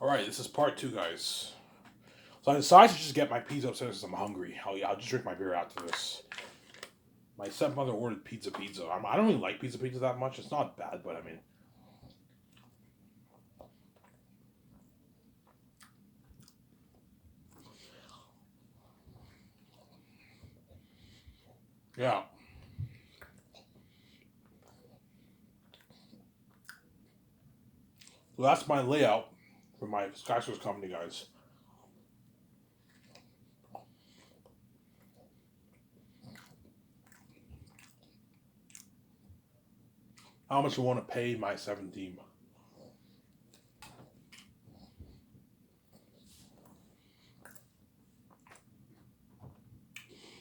Alright, this is part two, guys. So I decided to just get my pizza upstairs because I'm hungry. I'll just drink my beer after this. My stepmother ordered pizza. I don't really like pizza that much. It's not bad, but I mean, yeah. So that's my layout for my Skyscraper's company, guys. How much you want to pay my 7 team?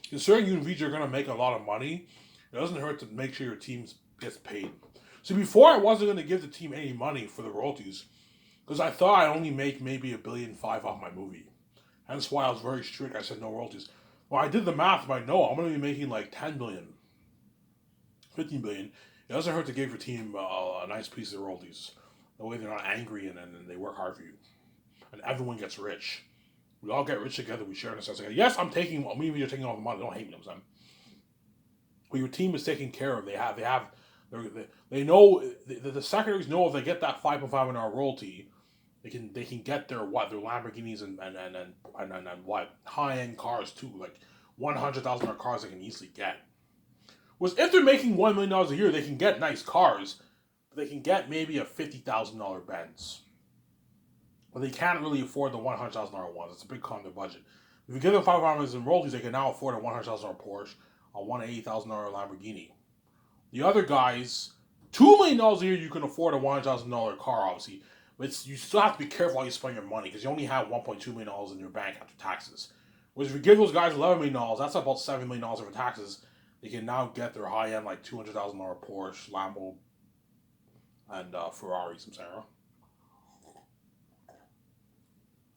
Considering you and VJ are going to make a lot of money, it doesn't hurt to make sure your team gets paid. See, before I wasn't going to give the team any money for the royalties because I thought I'd only make maybe $1.5 billion off my movie. Hence why I was very strict. I said no royalties. When I did the math, I know I'm going to be making like 10 billion, 15 billion. It doesn't hurt to give your team a nice piece of royalties. That way they're not angry and they work hard for you. And everyone gets rich. We all get rich together. We share in the success together. Yes, I'm taking. Me and you're taking all the money. Don't hate me, I'm saying. But your team is taken care of. They know the secretaries know if they get that 5.5 an hour royalty, they can get their Lamborghinis and what high end cars too, like $100,000 cars they can easily get. Was if they're making $1 million a year, they can get nice cars, but they can get maybe a $50,000 Benz. But they can't really afford the $100,000 ones. It's a big cut on their budget. If you give them $500 in royalties, they can now afford a $100,000 Porsche, a $180,000 Lamborghini. The other guys, $2 million a year, you can afford a $100,000 car, obviously. But you still have to be careful how you spend your money because you only have $1.2 million in your bank after taxes. Whereas if you give those guys $11 million, that's about $7 million for taxes. They can now get their high end like $200,000 Porsche, Lambo, and Ferrari, some Sarah.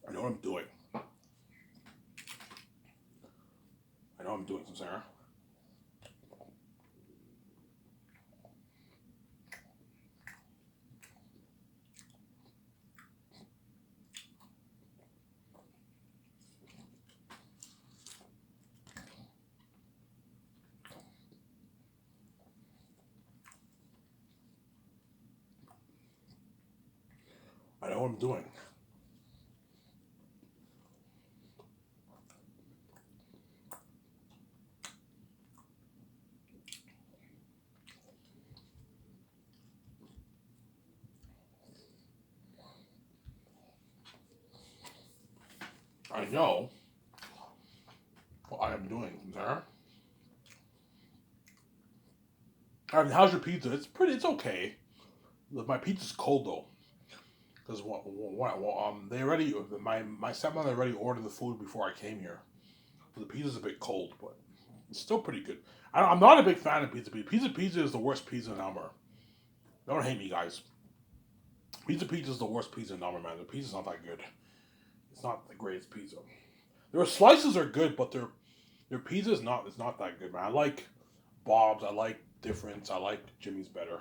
I know what I'm doing. I know I'm doing some Sarah. I know what I'm doing. I know what I am doing, Sarah. I mean, how's your pizza? It's pretty. It's okay. My pizza's cold though, because they already my stepmother already ordered the food before I came here. So the pizza's a bit cold, but it's still pretty good. I'm not a big fan of pizza. Pizza is the worst pizza in Elmer. Don't hate me, guys. Pizza is the worst pizza in Elmer, man. The pizza's not that good. It's not the greatest pizza. Their slices are good, but their pizza is not. It's not that good, man. I like Bob's. I like Difference. I like Jimmy's better.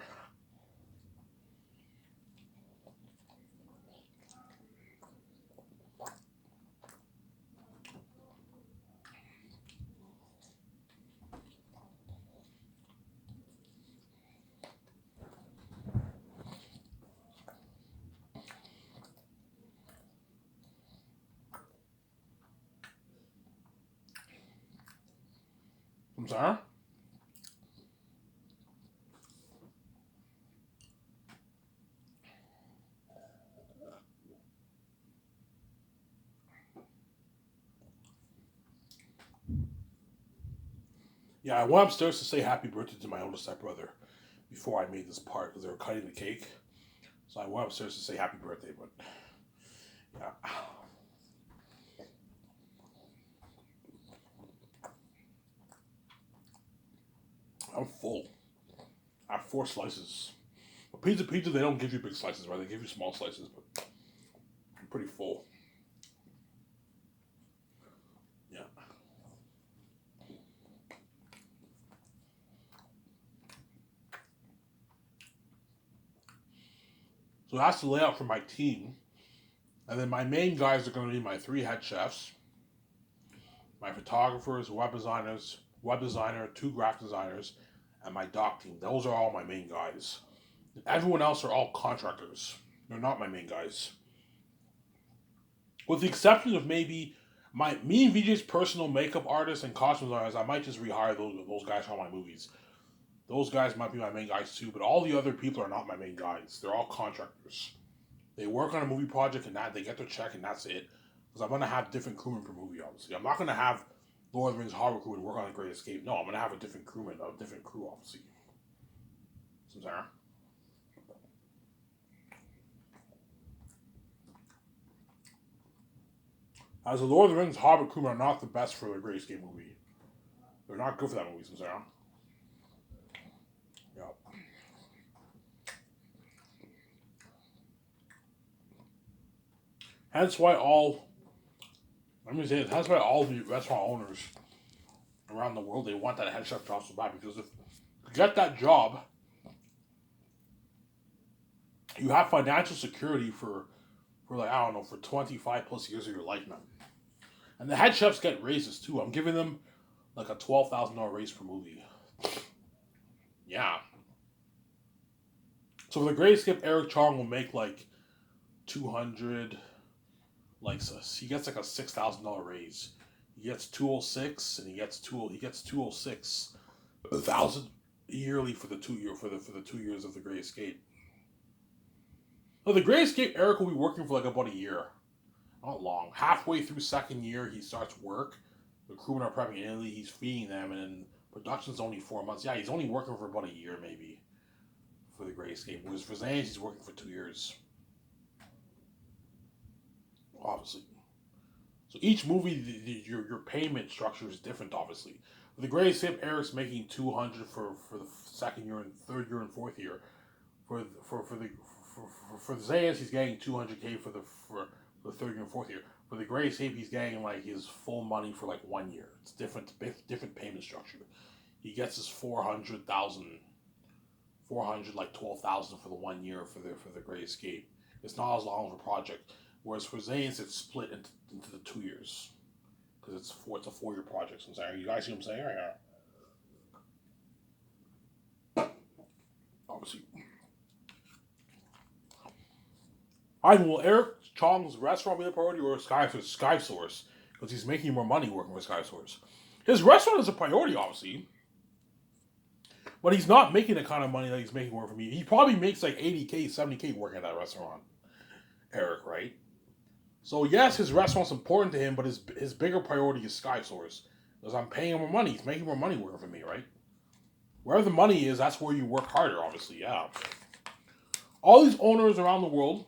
I'm sorry. Yeah, I went upstairs to say happy birthday to my older stepbrother before I made this part because they were cutting the cake. So I went upstairs to say happy birthday, but yeah, I'm full. I have 4 slices. But pizza, they don't give you big slices, right? They give you small slices, but I'm pretty full. Yeah. So that's the layout for my team. And then my main guys are going to be my 3 head chefs, my photographers, web designer, 2 graphic designers, and my doc team. Those are all my main guys. Everyone else are all contractors. They're not my main guys. With the exception of maybe me and VJ's personal makeup artists and costume designers, I might just rehire those guys for all my movies. Those guys might be my main guys too, but all the other people are not my main guys. They're all contractors. They work on a movie project and they get their check and that's it. Because I'm going to have different crewmen per movie, obviously. I'm not going to have Lord of the Rings Hobbit crewmen work on The Great Escape. No, I'm going to have a different crewman, a different crew, obviously. Sarah. As the Lord of the Rings Hobbit crewmen are not the best for the Great Escape movie. They're not good for that movie, Sarah. Yep. That's why all the restaurant owners around the world, they want that head chef job so bad, because if you get that job, you have financial security for like, I don't know, for 25 plus years of your life, man. And the head chefs get raises too. I'm giving them like a $12,000 raise per movie. Yeah. So for The Great Escape, Eric Chong will make like 200, like, so he gets like a $6,000 raise. He gets 206, and he gets 206,000 yearly for the 2 years of The Great Escape. Well, The Great Escape, Eric will be working for like about a year. Not long. Halfway through second year, he starts work. The crewmen are prepping in Italy. He's feeding them, and then production's only 4 months. Yeah, he's only working for about a year, maybe, for The Great Escape. Whereas for Zane's, he's working for 2 years. Obviously. So each movie, your payment structure is different, obviously. For The Great Escape, Eric's making 200 for the second year and third year and fourth year. For the Zayas, he's getting 200K for the third year and fourth year. For The Great Escape, he's getting like his full money for like 1 year. It's different payment structure. He gets his 400,000, like 12,000 for the 1 year for the Great Escape. It's not as long of a project. Whereas for Zayas, it's split into the 2 years, because it's a 4-year project. So you guys see what I'm saying right here? Obviously. Will Eric Chong's restaurant be the priority, or Sky Source? Because he's making more money working with Sky Source. His restaurant is a priority, obviously. But he's not making the kind of money that he's making working for me. He probably makes like 80K, 70K working at that restaurant. Eric, right? So yes, his restaurant's important to him, but his bigger priority is Sky Source. Because I'm paying him more money. He's making more money working for me, right? Wherever the money is, that's where you work harder, obviously, yeah. All these owners around the world,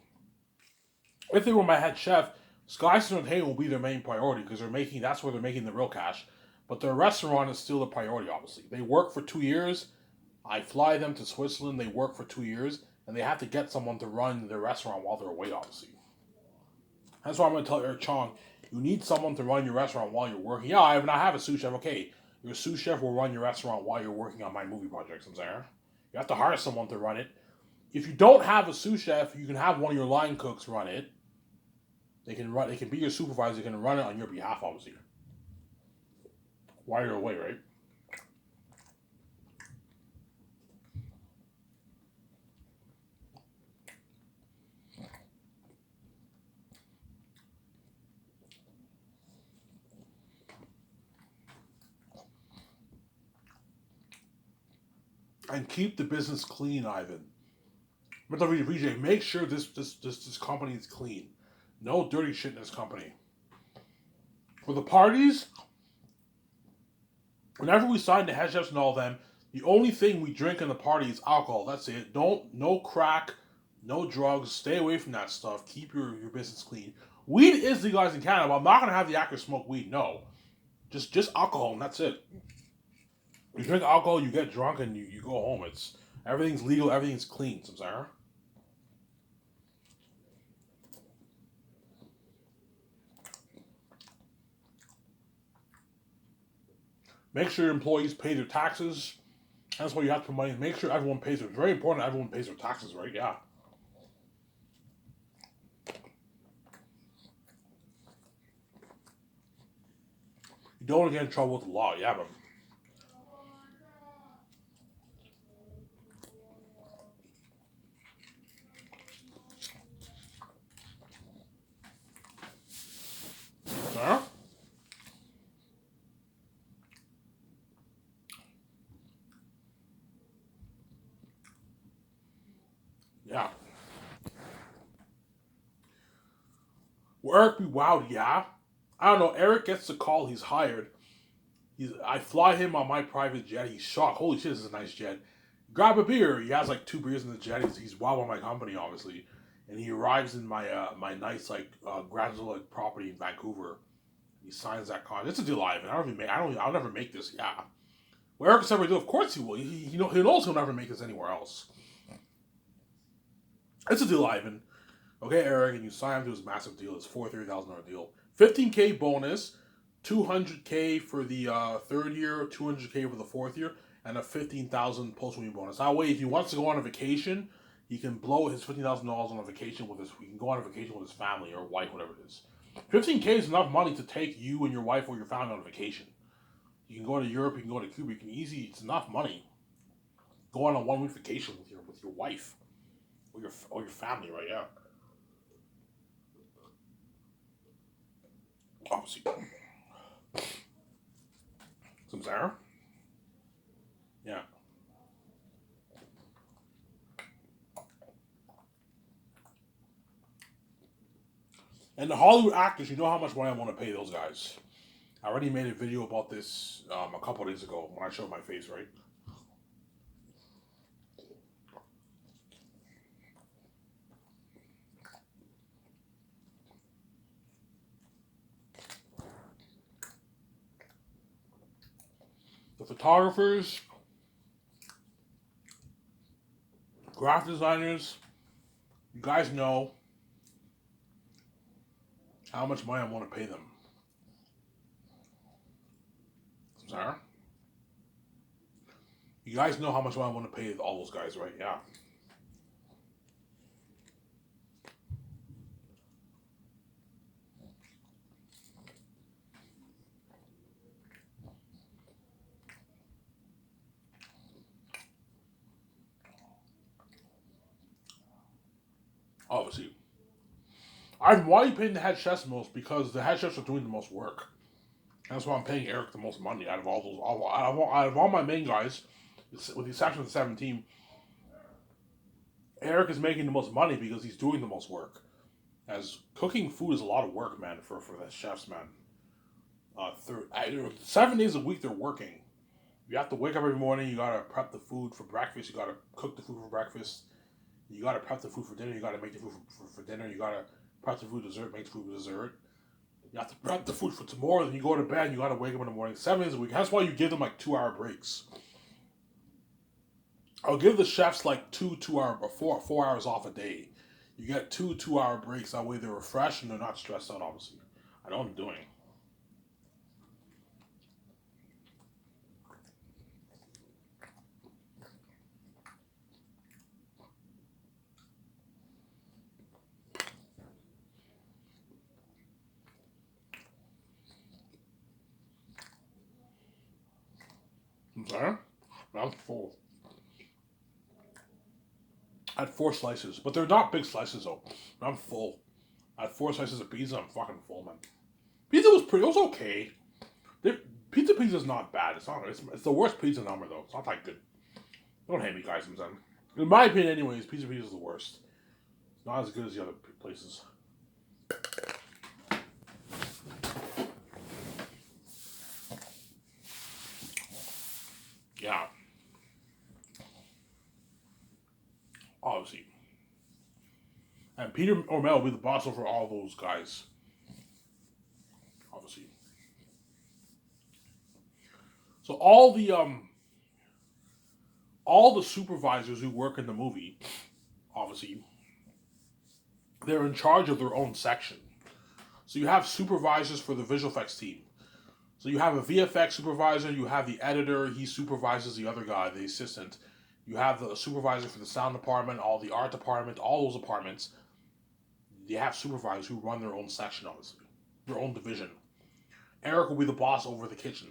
if they were my head chef, Sky Source Entertainment will be their main priority, because that's where they're making the real cash. But their restaurant is still the priority, obviously. They work for 2 years. I fly them to Switzerland. They work for 2 years. And they have to get someone to run their restaurant while they're away, obviously. That's why I'm going to tell Eric Chong, you need someone to run your restaurant while you're working. Yeah, I have a sous chef. Okay, your sous chef will run your restaurant while you're working on my movie projects. I'm saying. You have to hire someone to run it. If you don't have a sous chef, you can have one of your line cooks run it. They can be your supervisor. They can run it on your behalf, obviously. While you're away, right? And keep the business clean, Ivan. But VJ, make sure this company is clean. No dirty shit in this company. For the parties, whenever we sign the head chefs and all them, the only thing we drink in the party is alcohol. That's it. No crack, no drugs. Stay away from that stuff. Keep your business clean. Weed is legalized in Canada, but I'm not gonna have the actors smoke weed. No, just alcohol, and that's it. You drink alcohol, you get drunk, and you go home. Everything's legal, everything's clean. Samsara. Make sure your employees pay their taxes. That's why you have to put money. Make sure everyone pays their. It's very important that everyone pays their taxes, right? Yeah. You don't want to get in trouble with the law. Yeah, but huh? Yeah. Will Eric be wowed? Yeah. I don't know. Eric gets the call. He's hired. I fly him on my private jet. He's shocked. Holy shit, this is a nice jet. Grab a beer. He has like 2 beers in the jet. He's wow on my company, obviously. And he arrives in my nice Grand like property in Vancouver. He signs that contract. It's a deal I I don't even make. I'll never make this. Yeah. Well, Eric ever do? Of course he will. He knows he'll never make this anywhere else. It's a deal, Ivan. Okay, Eric, and you sign him to his massive deal. It's $43,000 deal. 15K bonus, 200K for the third year, 200K for the fourth year, and a 15,000 post movie bonus. That way, if he wants to go on a vacation, he can blow his $15,000 on a vacation with his. He can go on a vacation with his family or wife, whatever it is. 15K is enough money to take you and your wife or your family on a vacation. You can go to Europe, you can go to Cuba, you can easy. It's enough money. Go on a 1 week vacation with your wife or your family, right? Yeah. Obviously. Some Sarah? Yeah. And the Hollywood actors, you know how much money I want to pay those guys. I already made a video about this a couple days ago when I showed my face, right? The photographers, graphic designers, you guys know how much money I want to pay them. Sarah? You guys know how much money I want to pay all those guys, right? Yeah. Obviously. Why are you paying the head chefs most? Because the head chefs are doing the most work. That's why I'm paying Eric the most money out of all those. Out of all my main guys, with the exception of the 17, Eric is making the most money because he's doing the most work. As cooking food is a lot of work, man, for the chefs, man. 7 days a week they're working. You have to wake up every morning. You gotta prep the food for breakfast. You gotta cook the food for breakfast. You gotta prep the food for dinner. You gotta make the food for dinner. You gotta prep the food dessert. Make the food for dessert. You have to prep the food for tomorrow. Then you go to bed. And you gotta wake up in the morning. 7 days a week. That's why you give them like 2 hour breaks. I'll give the chefs like 2 hour or 4 hours off a day. You get 2 2 hour breaks. That way they're refreshed and they're not stressed out. Obviously, I know what I'm doing. I'm sorry. I'm full. I had 4 slices, but they're not big slices though. I'm full. I had 4 slices of pizza. I'm fucking full, man. Pizza was pretty. It was okay. They, pizza is not bad. It's not. It's the worst pizza number though. It's not that good. Don't hate me, guys. I'm in my opinion, anyways. Pizza is the worst. It's not as good as the other places. Yeah, obviously. And Peter Ormel will be the boss over all those guys. Obviously. So all the supervisors who work in the movie, obviously, they're in charge of their own section. So you have supervisors for the visual effects team. So you have a VFX supervisor, you have the editor, he supervises the other guy, the assistant. You have the supervisor for the sound department, all the art department, all those departments. They have supervisors who run their own section, obviously, their own division. Eric will be the boss over the kitchen,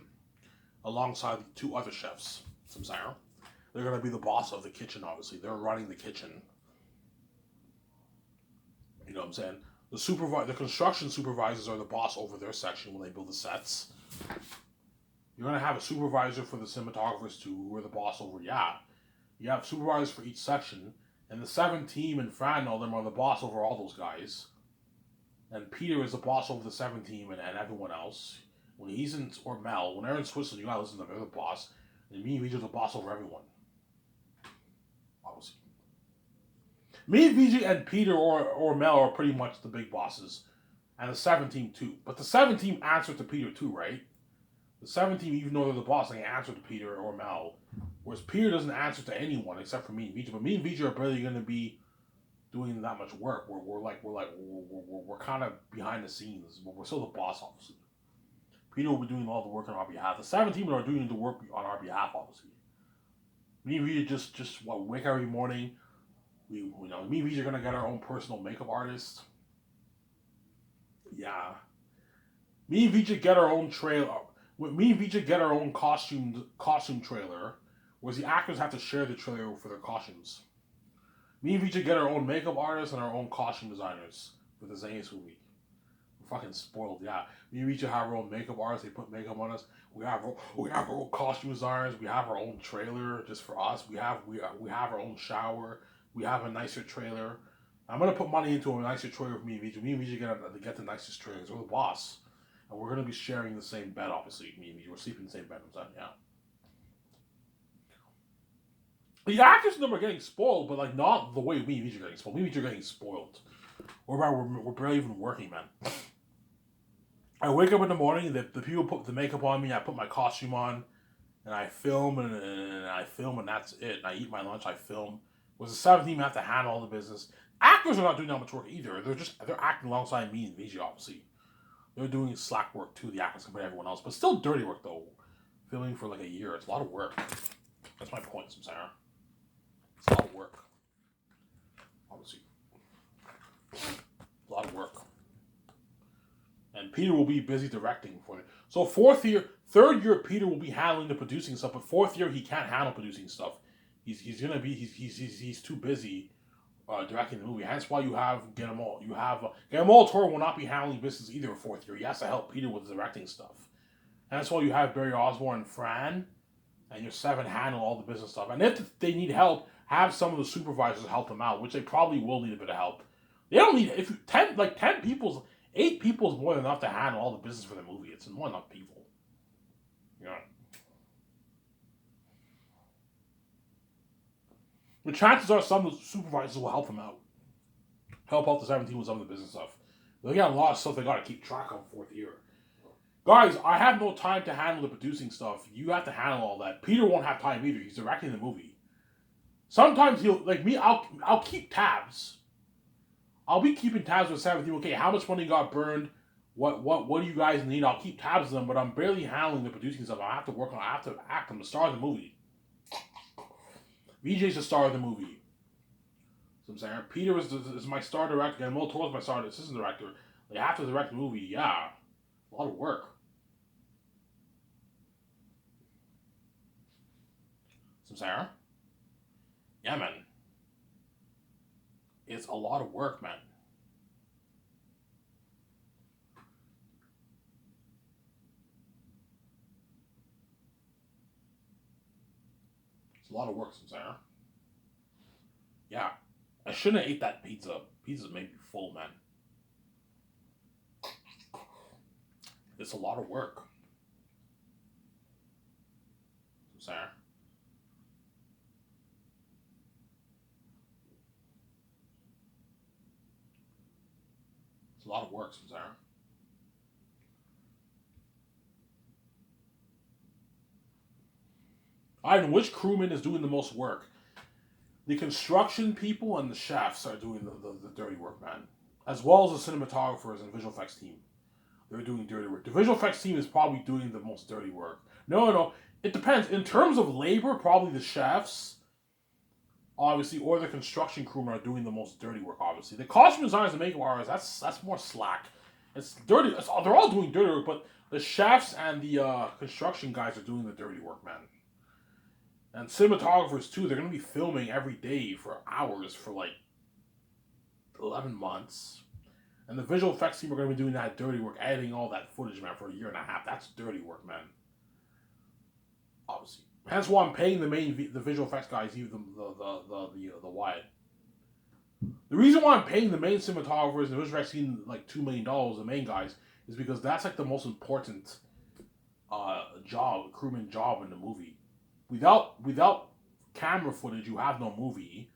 alongside the two other chefs. Samsara. They're gonna be the boss of the kitchen. Obviously, they're running the kitchen. You know what I'm saying? The construction supervisors are the boss over their section when they build the sets. You're gonna have a supervisor for the cinematographers too, who are the boss over. Yeah, you have supervisors for each section, and the 7 team and Fran, all them are the boss over all those guys. And Peter is the boss over the 7 team and everyone else. When he's in, or Mel, when they're in Switzerland, you gotta listen to them. They're the boss, and me and VJ are the boss over everyone. Obviously, me, VJ, and Peter or Mel are pretty much the big bosses, and the 7 team too. But the 7 team answer to Peter too, right? The 7 team, even though they're the boss, they answer to Peter or Mel. Whereas Peter doesn't answer to anyone except for me and VJ. But me and VJ are barely going to be doing that much work. We're kind of behind the scenes, but we're still the boss, obviously. Peter will be doing all the work on our behalf. The 7 team are doing the work on our behalf, obviously. Me and VJ just wake every morning. Me and VJ are going to get our own personal makeup artist. Yeah. Me and VJ get our own trailer. Me and VJ get our own costume trailer, whereas the actors have to share the trailer for their costumes. Me and VJ get our own makeup artists and our own costume designers for the Zanius movie. We're fucking spoiled, yeah. Me and VJ have our own makeup artists. They put makeup on us. We have our own costume designers. We have our own trailer just for us. We have our own shower. We have a nicer trailer. I'm gonna put money into a nicer trailer for me and VJ. Me and VJ get the nicest trailers. We're the boss. And we're going to be sharing the same bed, obviously. Me and VJ, we're sleeping in the same bed. Yeah. The actors in them are getting spoiled, but like not the way me and VJ are getting spoiled. Me and VJ are getting spoiled. We're barely even working, man. I wake up in the morning, the people put the makeup on me, I put my costume on, and I film, and that's it. And I eat my lunch, I film. Whereas the 7 team have to handle all the business. Actors are not doing that much work either. They're acting alongside me and VJ, obviously. They're doing slack work too, the actors compared to everyone else. But still dirty work though. Filming for like a year. It's a lot of work. That's my point, Samsara. It's a lot of work. Obviously. A lot of work. And Peter will be busy directing for it. So third year Peter will be handling the producing stuff, but 4th year he can't handle producing stuff. He's too busy directing the movie. Hence why you have Guillermo. Guillermo del Toro will not be handling business either 4th year. He has to help Peter with the directing stuff. And that's why you have Barry Osborne and Fran, and your 7 handle all the business stuff. And if they need help, have some of the supervisors help them out, which they probably will need a bit of help. They don't need 10 people, 8 people is more than enough to handle all the business for the movie. It's more than enough people. Yeah. The chances are some of the supervisors will help them out. Help out the 17 with some of the business stuff. They got a lot of stuff they got to keep track of 4th year. Guys, I have no time to handle the producing stuff. You have to handle all that. Peter won't have time either. He's directing the movie. Sometimes he'll, like me, I'll keep tabs. I'll be keeping tabs with 17. Okay, how much money got burned? What do you guys need? I'll keep tabs of them, but I'm barely handling the producing stuff. I have to act. I'm the star of the movie. VJ's the star of the movie. So I'm saying Peter is my star director, and Will Torres my star assistant director. They have to direct the movie. Yeah, a lot of work. So Sarah, yeah, man, it's a lot of work, man. It's a lot of work, Sarah. Yeah, I shouldn't have ate that pizza. Pizza made me full, man. It's a lot of work. Sarah. It's a lot of work, Sarah. Ivan, which crewman is doing the most work? The construction people and the chefs are doing the dirty work, man. As well as the cinematographers and visual effects team. They're doing dirty work. The visual effects team is probably doing the most dirty work. No. It depends. In terms of labor, probably the chefs, obviously, or the construction crewmen are doing the most dirty work, obviously. The costume designers and makeup artists, that's more slack. It's dirty. They're all doing dirty work, but the chefs and the construction guys are doing the dirty work, man. And cinematographers too. They're gonna be filming every day for hours for like 11 months. And the visual effects team are gonna be doing that dirty work, editing all that footage, man, for a year and a half. That's dirty work, man. Obviously. Hence why I'm paying the visual effects guys even the wide. The reason why I'm paying the main cinematographers and the visual effects team like $2 million, the main guys, is because that's like the most important crewman job in the movie. Without camera footage, you have no movie,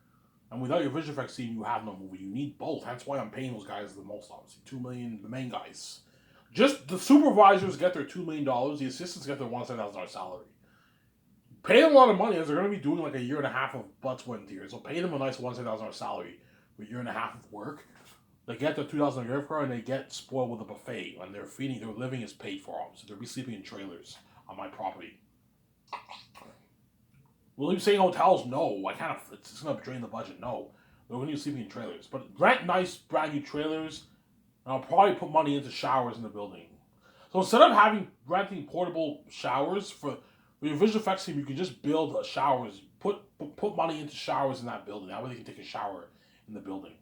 and without your visual effects team, you have no movie. You need both. Hence why I'm paying those guys the most. Obviously, $2 million, the main guys. Just the supervisors get their $2 million. The assistants get their $1,000 salary. Pay them a lot of money as they're going to be doing like a year and a half of butt, sweat, and tears. So pay them a nice $1,000 salary for a year and a half of work. They get their $2,000 gift card and they get spoiled with a buffet. And their living is paid for. So they'll be sleeping in trailers on my property. Will you be staying in hotels? No. It's going to drain the budget. No. They're going to be sleeping in trailers. But rent nice, brand new trailers, and I'll probably put money into showers in the building. So instead of renting portable showers for your visual effects team, you can just build showers. Put money into showers in that building. That way they can take a shower in the building.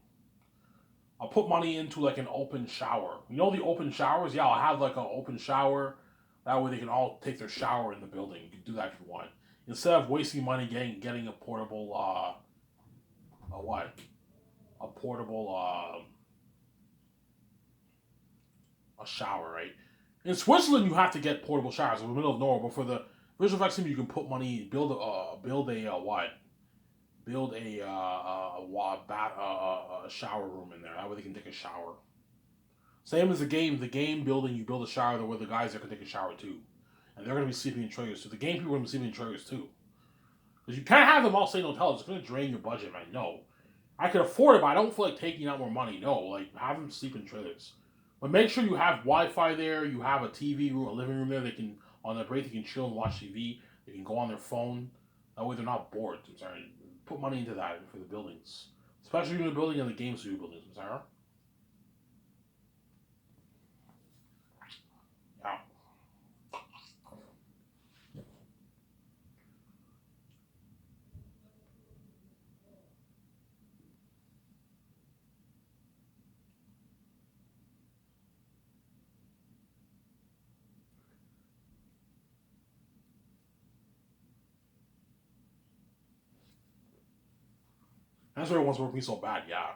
I'll put money into like an open shower. You know the open showers? Yeah, I'll have like an open shower. That way they can all take their shower in the building. You can do that if you want. Instead of wasting money getting a portable a shower, right? In Switzerland, you have to get portable showers in the middle of nowhere. But for the visual effects team, you can put money, build a shower room in there. That way they can take a shower. Same as the game. The game building, you build a shower where the guys there can take a shower too, and they're going to be sleeping in trailers. So the game people are going to be sleeping in trailers too. Because you can't have them all staying in hotels. It's going to drain your budget, man. No. I can afford it, but I don't feel like taking out more money. No. Like, have them sleep in trailers. But make sure you have Wi-Fi there. You have a TV room, a living room there. They can, on their break, they can chill and watch TV. They can go on their phone. That way they're not bored. I'm sorry. Put money into that for the buildings. Especially in the building and the game studio buildings. I'm sorry. Yeah. That's why everyone's working so bad, yeah.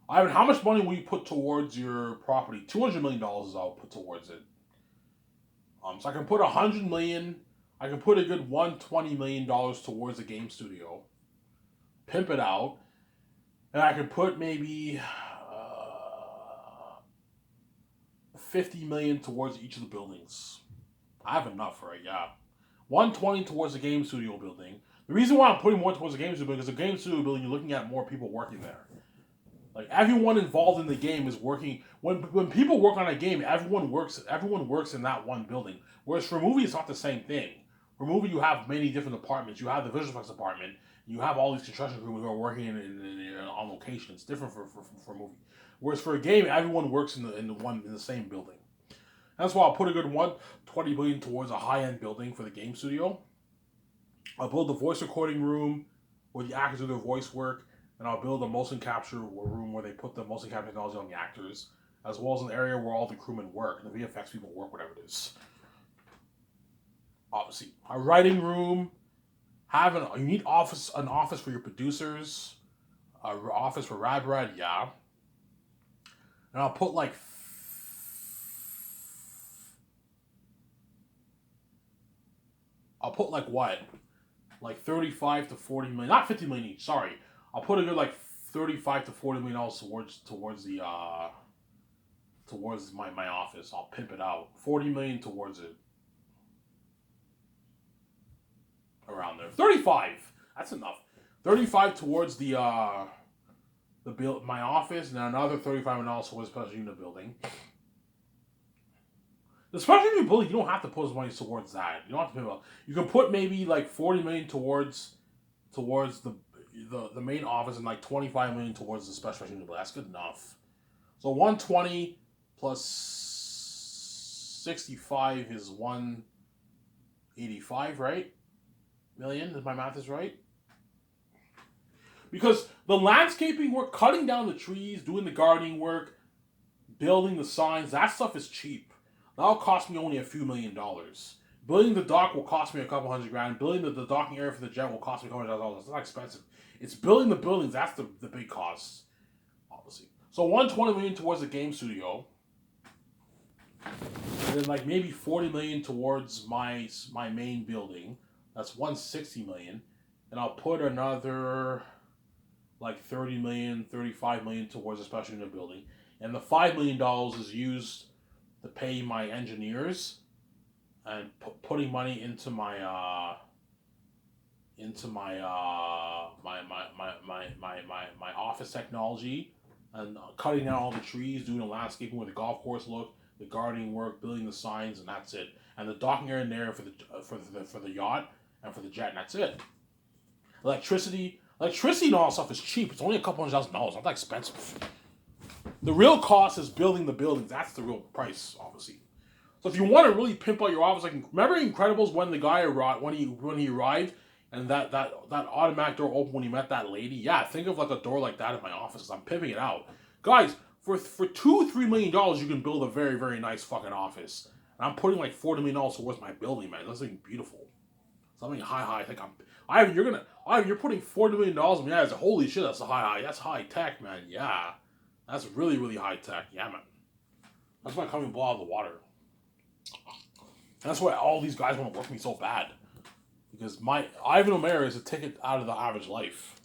Ivan, how much money will you put towards your property? $200 million is I'll put towards it. So I can put $100 million. I can put a good $120 million towards the game studio, pimp it out, and I can put maybe $50 million towards each of the buildings. I have enough for it, yeah. 120 towards the game studio building. The reason why I'm putting more towards the game studio building is the game studio building, you're looking at more people working there. Like everyone involved in the game is working. When people work on a game, everyone works in that one building. Whereas for a movie, it's not the same thing. For a movie, you have many different departments. You have the visual effects department. You have all these construction crew who are working on location. It's different for a movie. Whereas for a game, everyone works in the same building. That's why I'll put a good $120 million towards a high end building for the game studio. I'll build the voice recording room where the actors do their voice work, and I'll build a motion capture room where they put the motion capture technology on the actors, as well as an area where all the crewmen work and the VFX people work, whatever it is. Obviously, a writing room. You need an office for your producers, an office for Radbrad, yeah. And I'll put what? Like 35 to 40 million, not 50 million each. Sorry, I'll put a good like 35 to 40 million dollars towards my office. I'll pimp it out. 40 million towards it, around there. 35. That's enough. 35 towards the my office, and then another 35 million dollars towards the special unit building. The special unit building, you don't have to put money towards that. You don't have to pay well. You can put maybe like 40 million towards the main office and like 25 million towards the special unit building. That's good enough. So 120 plus 65 is 185, right? Million, if my math is right. Because the landscaping work, cutting down the trees, doing the gardening work, building the signs, that stuff is cheap. That'll cost me only a few $1,000,000. Building the dock will cost me a couple $100,000. Building the docking area for the jet will cost me a couple $100,000. It's not expensive. It's building the buildings, that's the big cost, obviously. So 120 million towards the game studio. And then like maybe 40 million towards my main building. That's 160 million. And I'll put another like 30 million, 35 million towards a special unit building. And the $5 million is used to pay my engineers and putting money into my my office technology and cutting down all the trees, doing the landscaping with the golf course look, the gardening work, building the signs, and that's it. And the docking area in there for the yacht and for the jet, and that's it. Electricity and all that stuff is cheap. It's only a couple $100,000. Not that expensive. The real cost is building the buildings. That's the real price, obviously. So if you want to really pimp out your office, like remember Incredibles when the guy arrived, when he arrived, and that automatic door opened when he met that lady. Yeah, think of like a door like that in my office. I'm pimping it out, guys. For $2-3 million, you can build a very very nice fucking office. And I'm putting like $40 million towards my building, man. That's something beautiful, something high. I think you're putting $40 million on me. Yeah, it's holy shit. That's a high. That's high tech, man. Yeah, that's really really high tech. Yeah, man. That's why I come and blow out of the water. That's why all these guys want to work me so bad. Because my Ivan O'Meara is a ticket out of the average life.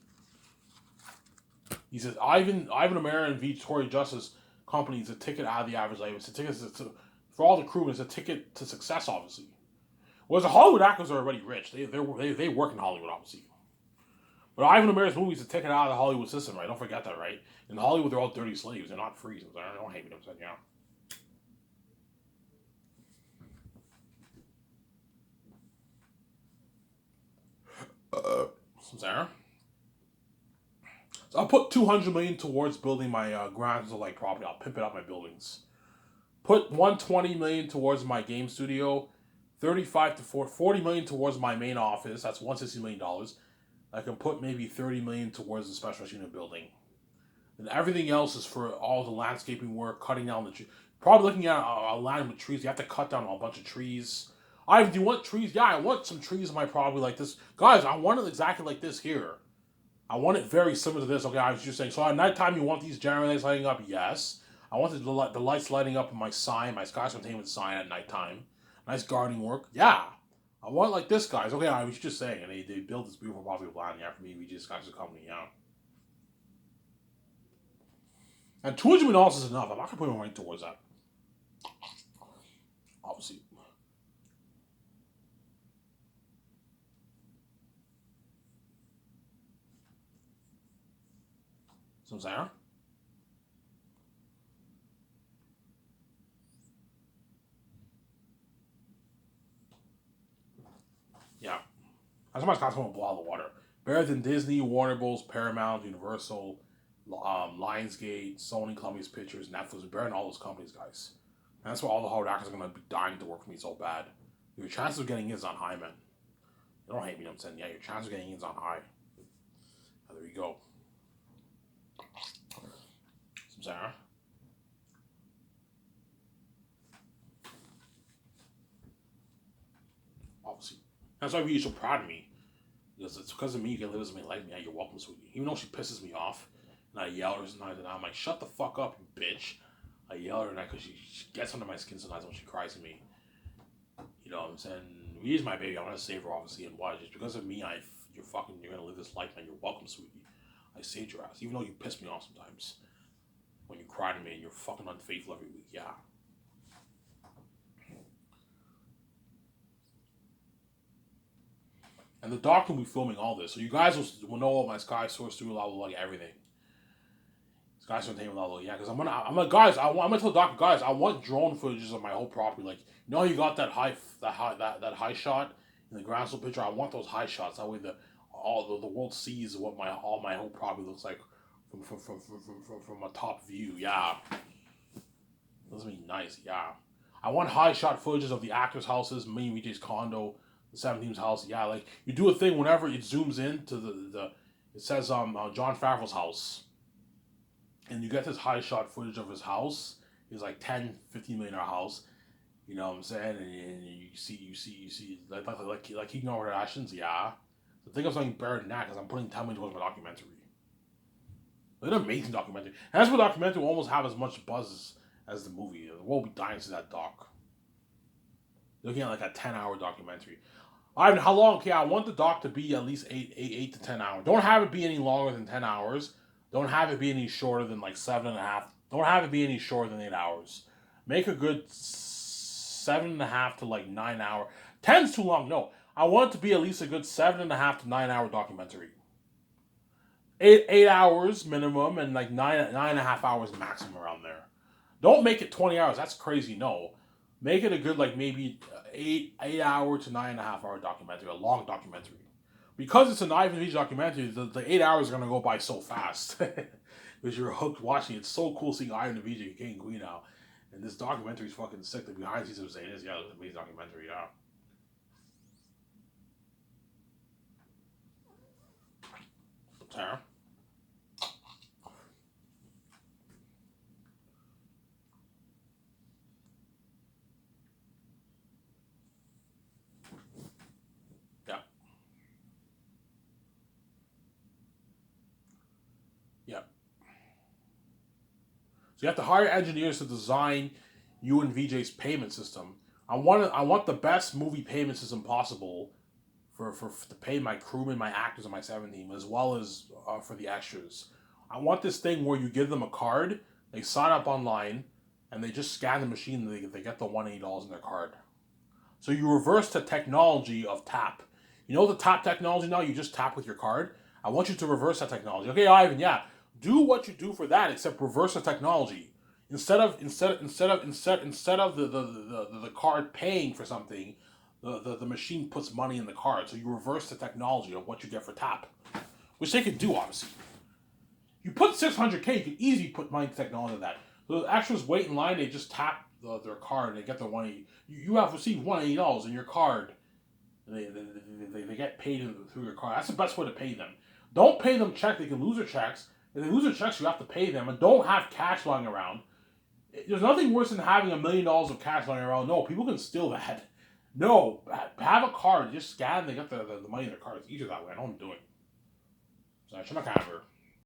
He says Ivan O'Meara and Victoria Justice Company is a ticket out of the average life. It's a ticket for all the crew. It's a ticket to success, obviously. Whereas the Hollywood actors are already rich. They work in Hollywood, obviously. But Ivan O'Meara's movie is a ticket out of the Hollywood system, right? Don't forget that, right? In Hollywood, they're all dirty slaves. They're not free. So don't hate me. I'm saying, yeah. Sarah. So I'll put 200 million towards building my grounds of like property. I'll pimp it up my buildings. Put 120 million towards my game studio. 35 to 40 million towards my main office. That's $160 million. I can put maybe 30 million towards the special unit building. And everything else is for all the landscaping work, cutting down the trees. Probably looking at a line with trees. You have to cut down a bunch of trees. Do you want trees? Yeah, I want some trees in my property like this. Guys, I want it exactly like this here. I want it very similar to this. Okay, I was just saying. So at nighttime, you want these generators lighting up? Yes. I want the lights lighting up in my sign, my Skies Containment sign at nighttime. Nice gardening work. Yeah. I want it like this, guys. Okay, I was just saying. And they built this beautiful property of land. Yeah, for me, we just got the company, yeah. And $200 million is enough. I'm not going to put my money towards that. Obviously. So, Sarah? Yeah. That's how much costs going to blow out the water. Better than Disney, Warner Bros., Paramount, Universal, Lionsgate, Sony, Columbia's Pictures, Netflix, better than all those companies, guys. And that's why all the Hollywood actors are going to be dying to work for me so bad. Your chances of getting in is on high, man. You don't hate me, I'm saying. Yeah, your chances of getting in is on high. There you go. Some Sarah. Obviously. That's why you're so proud of me. Because it's because of me you get Liz may like me. Yeah, you're welcome, sweetie. Even though she pisses me off, and I yell at her sometimes, and I'm like, shut the fuck up, you bitch. I yell at her because she gets under my skin sometimes when she cries at me. You know what I'm saying? She's my baby. I want to save her, obviously, and why? Just because of me, you're gonna live this life, man. You're welcome, sweetie. I saved your ass, even though you piss me off sometimes. When you cry to me and you're fucking unfaithful every week, yeah. And the doctor will be filming all this, so you guys will know all my Sky Source through like everything. Sky Source Entertainment level, yeah. Because I'm like, guys, I'm gonna tell the doctor, guys, I want drone footages of my whole property. Like, you know, how you got that high shot in the ground slope picture. I want those high shots. That way, the world sees what my whole property looks like from a top view. Yeah. This would be nice, yeah. I want high shot footages of the actors' houses, me and VJ's condo, the 17's house. Yeah, like you do a thing whenever it zooms in to the it says John Favreau's house, and you get this high shot footage of his house. It's like 10, 15 million dollar house. You know what I'm saying? And you see like Keegan over Ashton's, yeah. So think of something better than that because I'm putting 10 million towards my documentary. It's an amazing documentary. And that's what documentary will almost have as much buzz as the movie. The world will be dying to see that doc. Looking at like a 10-hour documentary. Ivan, how long? Okay, I want the doc to be at least 8 to 10 hours. Don't have it be any longer than 10 hours. Don't have it be any shorter than like 7.5. Don't have it be any shorter than 8 hours. Make a good 7.5 to like 9 hour. 10's too long. No, I want it to be at least a good 7.5 to 9 hour documentary. 8 hours minimum and like 9.5 hours maximum around there. Don't make it 20 hours. That's crazy. No, make it a good like maybe 8 hour to 9.5 hour documentary, a long documentary. Because it's an Ivan Vij documentary, the 8 hours are gonna go by so fast because you're hooked watching. It's so cool seeing Ivan Vij and King Queen now, and this documentary is fucking sick. The behind the scenes of saying this, yeah, it's an amazing documentary. Yeah. Sarah. Yeah. Yeah. So you have to hire engineers to design you and VJ's payment system. I want the best movie payment system possible for to pay my crewmen, my actors, and my 7 team, as well as for the extras. I want this thing where you give them a card, they sign up online, and they just scan the machine, and they get the $180 in their card. So you reverse the technology of tap. You know the tap technology now? You just tap with your card. I want you to reverse that technology. Okay, Ivan, yeah. Do what you do for that, except reverse the technology. Instead of the card paying for something, the machine puts money in the card. So you reverse the technology of what you get for tap. Which they could do, obviously. You put 600K, you can easily put money technology in that. The extras wait in line, they just tap their card and they get their $180. You have received $180 in your card. And they get paid through your card. That's the best way to pay them. Don't pay them check. They can lose their checks. If they lose their checks, you have to pay them. And don't have cash lying around. There's nothing worse than having $1 million of cash lying around. No, people can steal that. No, have a card. Just scan. They get the money in their card. It's easier that way. I know what I'm doing. So I should not cover.